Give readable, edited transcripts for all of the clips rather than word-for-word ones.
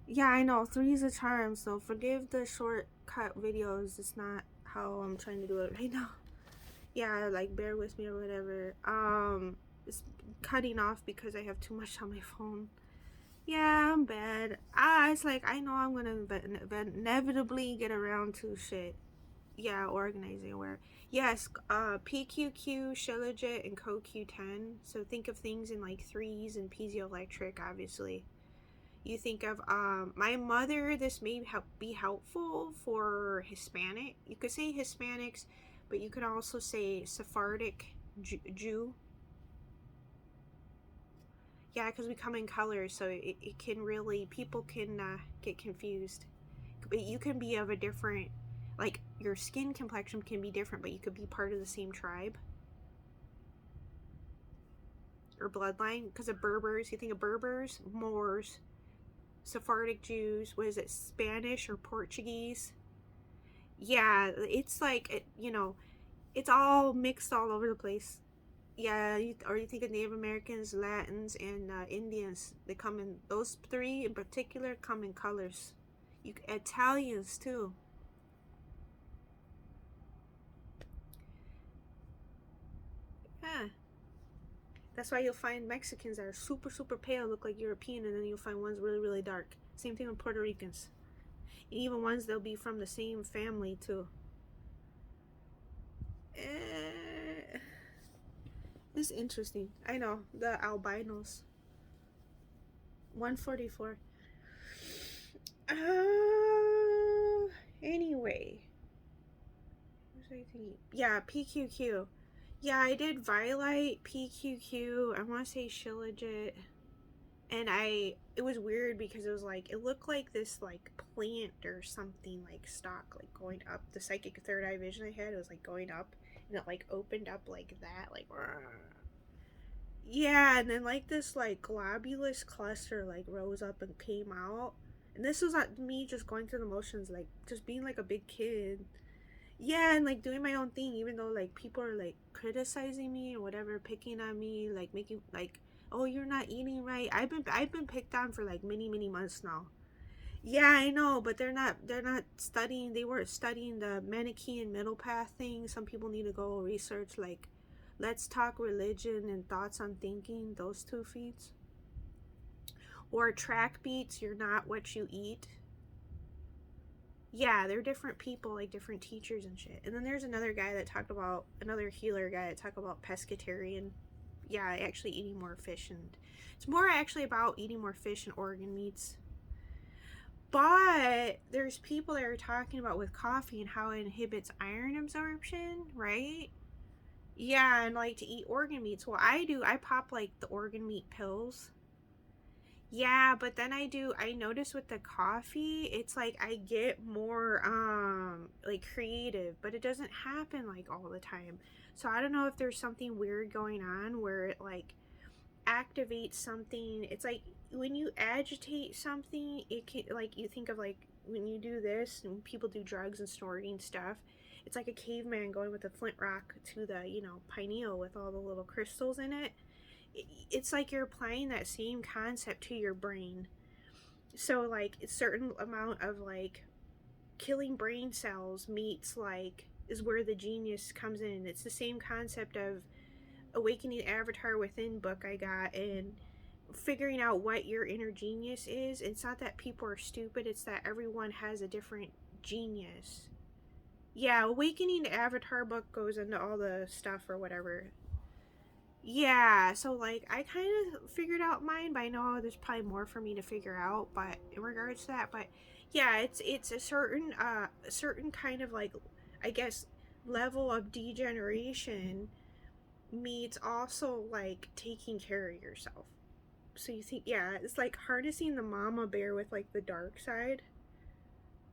Yeah, I know. Three is a charm, so forgive the shortcut videos. It's not how I'm trying to do it right now. Yeah, like bear with me or whatever. It's cutting off because I have too much on my phone. Yeah, I'm bad. It's like I know I'm gonna inevitably get around to shit. Yeah, organizing where yes, PQQ, Shilajit, and CoQ10. So think of things in like threes and piezoelectric, obviously. You think of my mother. This may be helpful for Hispanic. You could say Hispanics, but you could also say Sephardic Jew. Yeah, because we come in colors, so it can really people can get confused. But you can be of a different, like your skin complexion can be different, but you could be part of the same tribe or bloodline. Because of Berbers, you think of Berbers, Moors, Sephardic Jews. What is it, Spanish or Portuguese? Yeah, it's like it's all mixed all over the place. Yeah, or you think of Native Americans, Latins, and Indians. They come in those three in particular come in colors. Italians too. Yeah, that's why you'll find Mexicans that are super super pale, look like European, and then you'll find ones really really dark. Same thing with Puerto Ricans. And even ones they'll be from the same family too. Eh, it's interesting. I know the albinos. 144. Anyway, what was I thinking? Yeah, PQQ. Yeah, I did Violite, PQQ. I want to say Shilajit, and it was weird because it was like it looked like this like plant or something like stalk like going up. The psychic third eye vision I had, it was like going up, and it like opened up like that, like. Yeah, and then like this like globulous cluster like rose up and came out. And this was not me just going through the motions, like just being like a big kid. Yeah, and like doing my own thing, even though like people are like criticizing me or whatever, picking on me, like making like, oh, you're not eating right. I've been picked on for like many months now. Yeah, I know, but they're not studying. They weren't studying the Manichaean middle path thing. Some people need to go research like, let's talk religion and thoughts on thinking. Those two feeds or track beats. You're not what you eat. Yeah, they're different people, like different teachers and shit. And then there's another guy that talked about another healer guy that talked about pescatarian. Yeah, actually eating more fish, and it's more actually about eating more fish and organ meats. But there's people that are talking about with coffee and how it inhibits iron absorption, right? Yeah, and like to eat organ meats. Well, I pop like the organ meat pills. Yeah, but then I notice with the coffee, it's like I get more like creative, but it doesn't happen like all the time. So I don't know if there's something weird going on where it like activates something. It's like when you agitate something, it can like you think of like when you do this and people do drugs and snorting stuff. It's like a caveman going with a flint rock to the, pineal with all the little crystals in it. It's like you're applying that same concept to your brain. So like a certain amount of like killing brain cells meets like is where the genius comes in. It's the same concept of Awakening Avatar Within book I got, and figuring out what your inner genius is. It's not that people are stupid, it's that everyone has a different genius. Yeah, Awakening the Avatar book goes into all the stuff or whatever. Yeah, so like I kind of figured out mine, but I know there's probably more for me to figure out. But in regards to that, but yeah, it's a certain kind of like I guess level of degeneration means also like taking care of yourself. So you think, yeah, it's like harnessing the mama bear with like the dark side,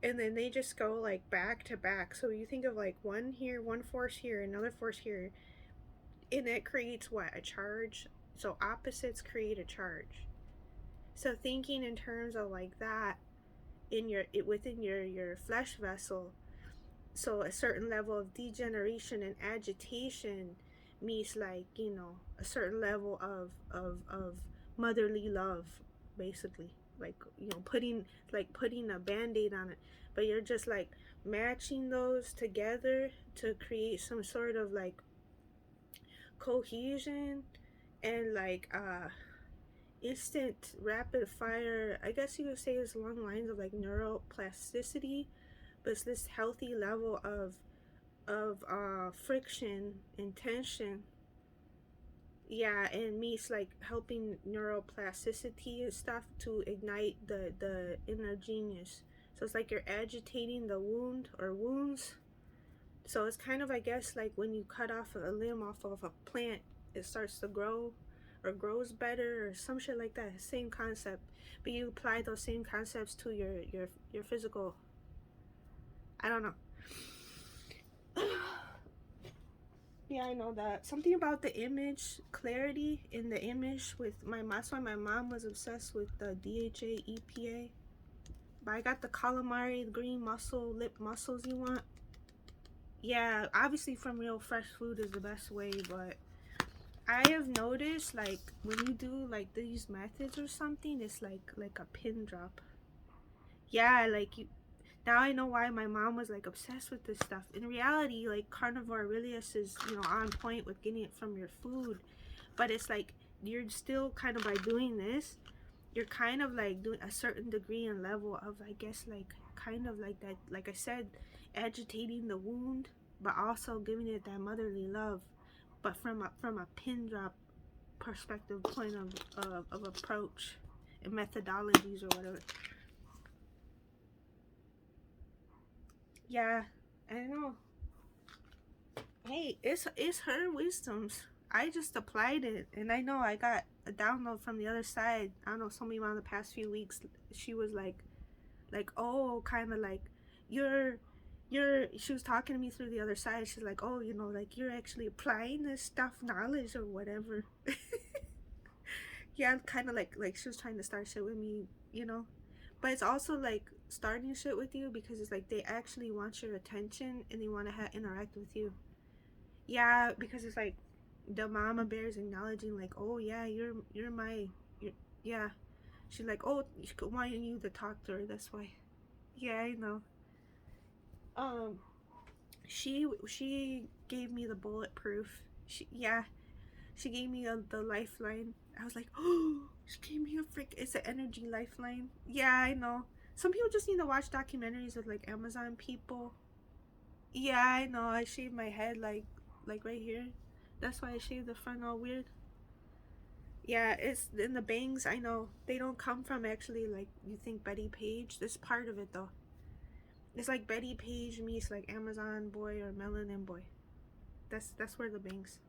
and then they just go like back to back. So you think of like one here, one force here, another force here, and it creates what, a charge. So opposites create a charge. So thinking in terms of like that within your flesh vessel, so a certain level of degeneration and agitation means like a certain level of motherly love. basically. Like, putting a band-aid on it. But you're just like matching those together to create some sort of like cohesion and like instant rapid fire, I guess you could say, it's along the lines of like neuroplasticity, but it's this healthy level of friction and tension. Yeah, and me's like helping neuroplasticity and stuff to ignite the inner genius. So it's like you're agitating the wound or wounds. So it's kind of, I guess, like when you cut off a limb off of a plant, it starts to grow or grows better or some shit like that. Same concept, but you apply those same concepts to your physical. I don't know. Yeah, I know that. Something about the image, clarity in the image with that's why my mom was obsessed with the DHA, EPA. But I got the calamari, the green mussel, lip mussels you want. Yeah, obviously from real fresh food is the best way, but I have noticed like when you do like these methods or something, it's like a pin drop. Yeah, like you, now I know why my mom was like obsessed with this stuff. In reality, like carnivore Aurelius is, on point with getting it from your food, but it's like you're still kind of, by doing this, you're kind of like doing a certain degree and level of, I guess, like kind of like that, like I said, agitating the wound, but also giving it that motherly love, but from a pin drop perspective, point of approach and methodologies or whatever. Yeah, I know. Hey, it's her wisdoms. I just applied it, and I know I got a download from the other side. I don't know, somebody around the past few weeks, she was like, oh, kind of like, you're she was talking to me through the other side. She's like, oh, like you're actually applying this stuff, knowledge or whatever. Yeah, kind of like she was trying to start shit with me, but it's also like starting shit with you because it's like they actually want your attention and they want to interact with you. Yeah, because it's like the mama bear's acknowledging like, oh yeah, you're my, yeah. She's like, oh, she wanting you to talk to her, that's why. Yeah, I know. um she gave me the bulletproof. She gave me the lifeline. I was like, oh, she gave me a freak. It's an energy lifeline. Yeah, I know. Some people just need to watch documentaries of like Amazon people. Yeah, I know. I shaved my head like right here. That's why I shaved the front all weird. Yeah, it's in the bangs. I know they don't come from actually like you think Betty Page. This part of it though. It's like Betty Page meets like Amazon boy or Melanin boy. That's where the bangs.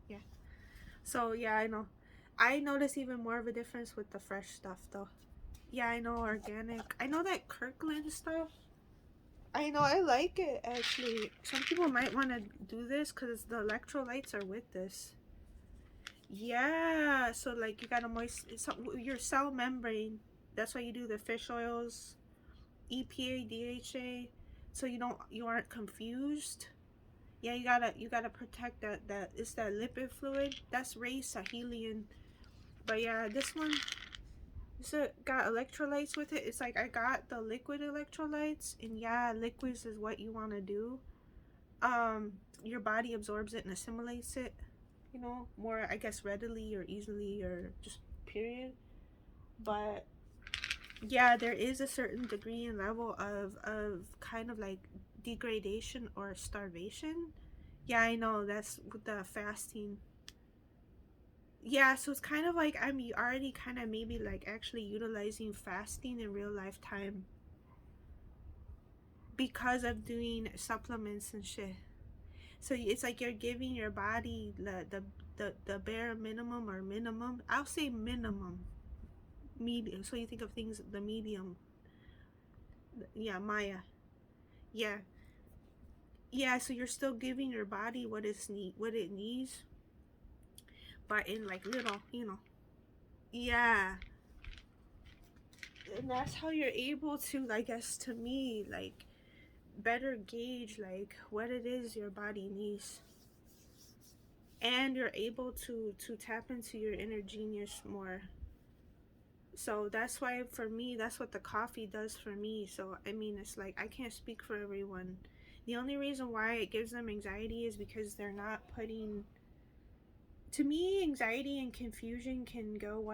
Yeah. So yeah, I know. I notice even more of a difference with the fresh stuff though. Yeah, I know, organic. I know that Kirkland stuff. I know, I like it actually. Some people might want to do this because the electrolytes are with this. Yeah, so like you gotta your cell membrane. That's why you do the fish oils, EPA, DHA, so you aren't confused. Yeah, you gotta protect that it's that lipid fluid. That's race Sahelian. But yeah, this one, got electrolytes with it. It's like I got the liquid electrolytes, and yeah, liquids is what you want to do. Your body absorbs it and assimilates it, more, I guess, readily or easily or just period. But yeah, there is a certain degree and level of kind of like degradation or starvation. Yeah, I know, that's with the fasting. Yeah, so it's kind of like I'm already kind of maybe like actually utilizing fasting in real life time because of doing supplements and shit. So it's like you're giving your body the bare minimum or minimum. I'll say minimum, medium. So you think of things the medium. Yeah, Maya. Yeah, yeah. So you're still giving your body what it needs, but in like little, Yeah, and that's how you're able to, I guess, to me, like better gauge like what it is your body needs. and you're able to tap into your inner genius more. So that's why for me, that's what the coffee does for me. So I mean, it's like I can't speak for everyone. The only reason why it gives them anxiety is because they're not putting, to me, anxiety and confusion can go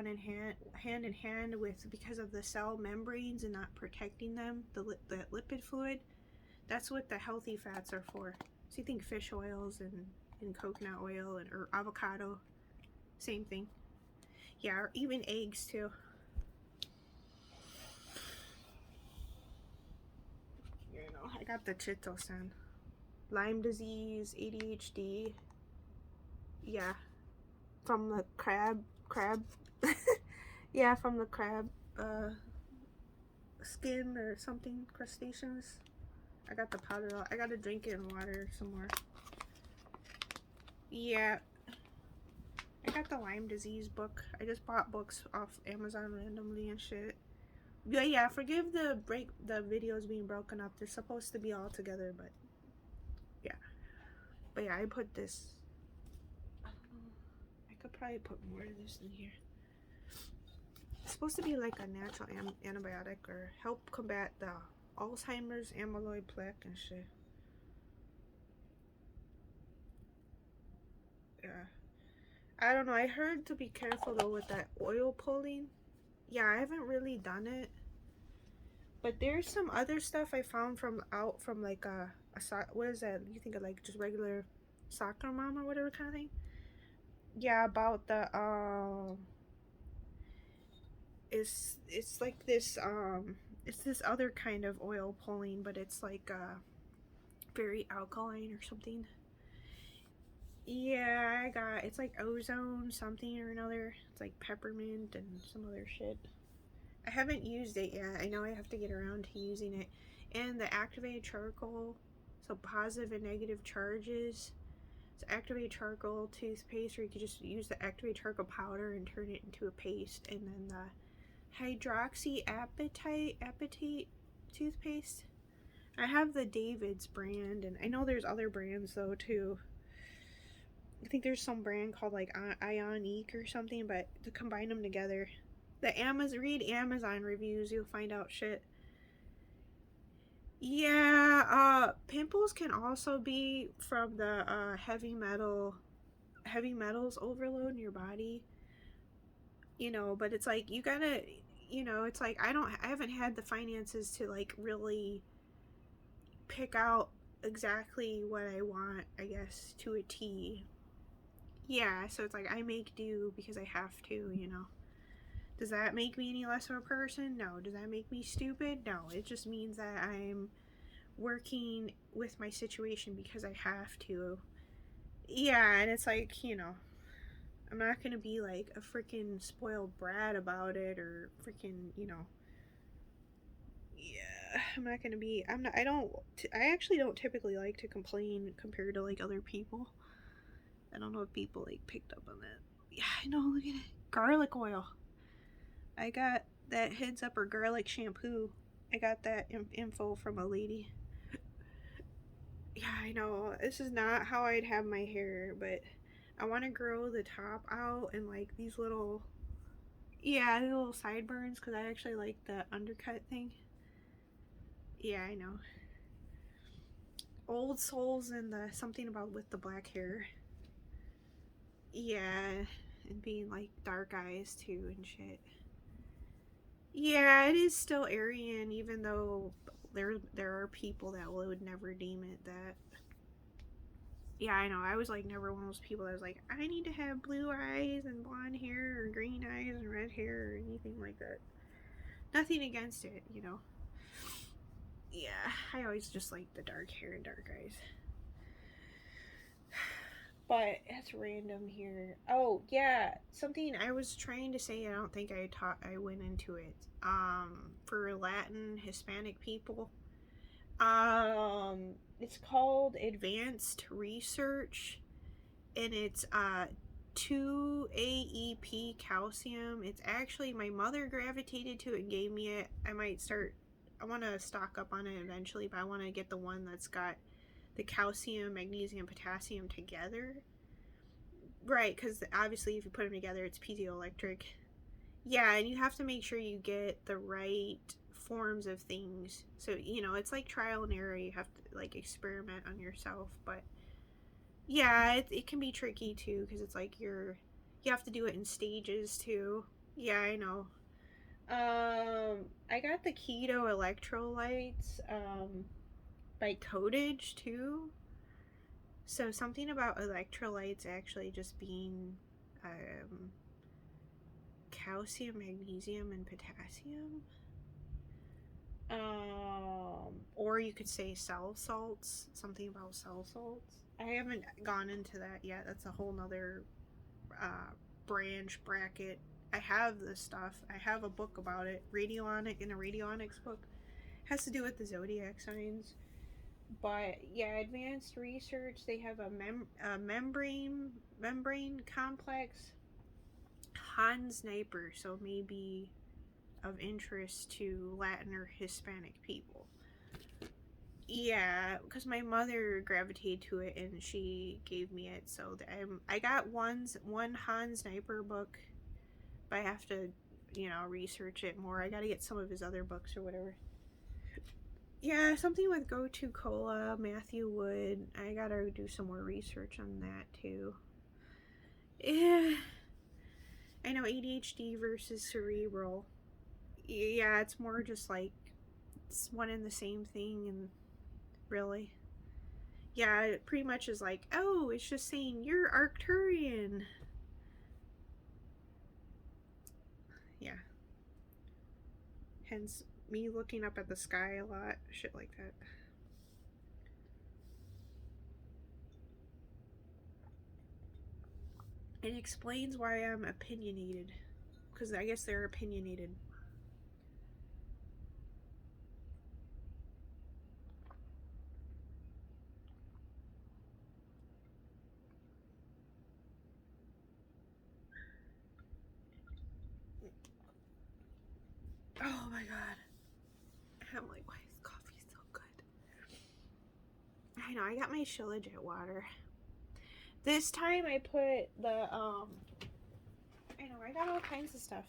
hand in hand with, because of the cell membranes and not protecting them, the lipid fluid. That's what the healthy fats are for. So you think fish oils and coconut oil or avocado, same thing. Yeah, or even eggs too. You know, I got the Chitosan. Lyme disease, ADHD. Yeah, from the crab. Yeah, from the crab uh, skin or something, crustaceans. I got the powder. I gotta drink it in water some more. Yeah, I got the Lyme disease book. I just bought books off Amazon randomly and shit. Yeah, forgive the videos being broken up. They're supposed to be all together, but yeah. But yeah, I put this. I don't know. I could probably put more of this in here. It's supposed to be like a natural antibiotic or help combat the Alzheimer's, amyloid plaque, and shit. Yeah. I don't know. I heard to be careful though with that oil pulling. Yeah, I haven't really done it. But there's some other stuff I found from like what is that? You think of like just regular soccer mom or whatever kind of thing? Yeah, about the it's like this it's this other kind of oil pulling, but it's like very alkaline or something. Yeah, I got, it's like ozone something or another. It's like peppermint and some other shit. I haven't used it yet. I know I have to get around to using it. And the activated charcoal, so positive and negative charges. So activated charcoal toothpaste, or you could just use the activated charcoal powder and turn it into a paste. And then the hydroxyapatite toothpaste. I have the David's brand, and I know there's other brands though too. I think there's some brand called like Ionique or something, but to combine them together, read Amazon reviews, you'll find out shit. Yeah, pimples can also be from the heavy metals overload in your body. You know, but it's like you gotta, you know, it's like I haven't had the finances to like really pick out exactly what I want, I guess, to a T. Yeah, so it's like I make do because I have to, you know. Does that make me any less of a person? No. Does that make me stupid? No. It just means that I'm working with my situation because I have to. Yeah, and it's like, you know, I'm not gonna be like a freaking spoiled brat about it or freaking, you know. Yeah, I'm not gonna be. I'm not. I don't. I actually don't typically like to complain compared to like other people. I don't know if people like picked up on that. Yeah, I know. Look at it. Garlic oil. I got that Heads Up or garlic shampoo. I got that info from a lady. Yeah, I know. This is not how I'd have my hair, but I want to grow the top out and like these little, yeah, the little sideburns because I actually like the undercut thing. Yeah, I know. Old souls and the something about with the black hair. Yeah, and being like dark eyes too and shit. Yeah, it is still Aryan, even though there are people that would never deem it that. Yeah, I know. I was like never one of those people that was like, I need to have blue eyes and blonde hair or green eyes and red hair or anything like that. Nothing against it, you know. Yeah, I always just like the dark hair and dark eyes. But that's random here. Oh yeah, something I was trying to say. I don't think I went into it. For Latin Hispanic people, it's called Advanced Research, and it's 2 AEP calcium. It's actually, my mother gravitated to it and gave me it. I want to stock up on it eventually, but I want to get the one that's got the calcium, magnesium, potassium together. Right, because obviously if you put them together, it's piezoelectric. Yeah, and you have to make sure you get the right forms of things. So, you know, it's like trial and error. You have to, like, experiment on yourself. But, yeah, it can be tricky, too, because it's like you have to do it in stages, too. Yeah, I know. I got the keto electrolytes, by Codage, too. So, something about electrolytes actually just being, um, calcium, magnesium, and potassium. Or you could say cell salts, something about cell salts. I haven't gone into that yet. That's a whole nother uh, branch bracket. I have this stuff. I have a book about it, radionic in a radionics book. It has to do with the zodiac signs. But yeah, advanced research. They have a membrane complex. Han sniper, so maybe of interest to Latin or Hispanic people. Yeah, because my mother gravitated to it and she gave me it. So I got one Han Sniper book, but I have to, research it more. I got to get some of his other books or whatever. Yeah, something with Go To Cola, Matthew Wood. I gotta do some more research on that too. Yeah, I know ADHD versus cerebral. Yeah, it's more just like it's one and the same thing, and really. Yeah, it pretty much is like, oh, it's just saying you're Arcturian. Yeah. Hence me looking up at the sky a lot. Shit like that. It explains why I'm opinionated. Because I guess they're opinionated. Oh my god. I'm like, why is coffee so good? I know, I got my Shilajit water. This time I put the, I know, I got all kinds of stuff.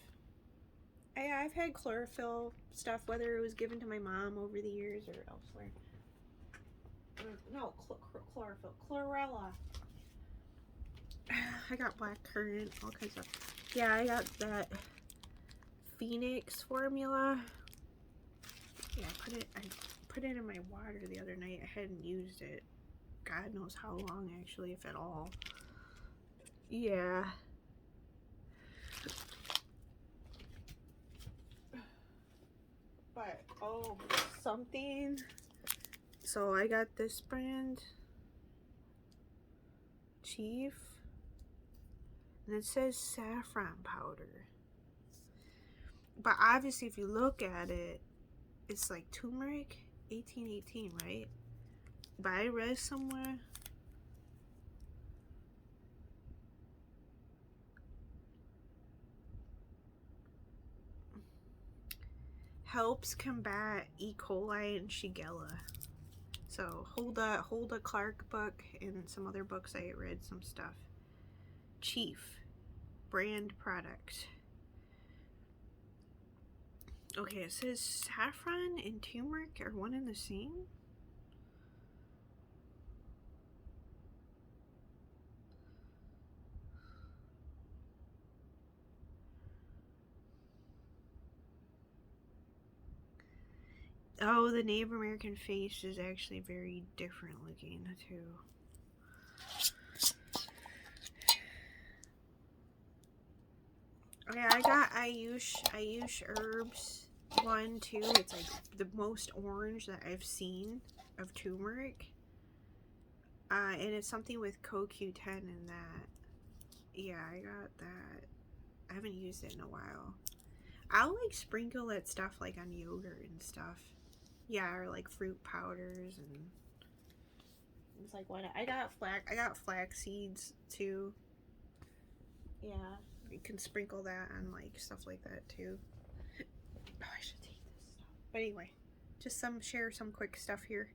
I've had chlorophyll stuff, whether it was given to my mom over the years or elsewhere. No, chlorophyll. Chlorella. I got black currant, all kinds of stuff. Yeah, I got that Phoenix formula. Yeah, I put it in my water the other night. I hadn't used it. God knows how long, actually, if at all. Yeah. But, oh, something. So I got this brand. Chief. And it says saffron powder. But obviously, if you look at it, it's like turmeric 1818, right? But I read somewhere helps combat E. coli and Shigella. So Hulda Clark book and some other books I read some stuff. Chief brand product. Okay, it says saffron and turmeric are one and the same. Oh, the Native American face is actually very different looking too. Okay, I got Ayush Herbs 1, 2. It's like the most orange that I've seen of turmeric. And it's something with CoQ10 in that. Yeah, I got that. I haven't used it in a while. I'll like sprinkle that stuff like on yogurt and stuff. Yeah, or like fruit powders, and it's like what I got flax seeds too. Yeah, you can sprinkle that on like stuff like that too. Oh, I should take this stuff. But anyway, just share some quick stuff here.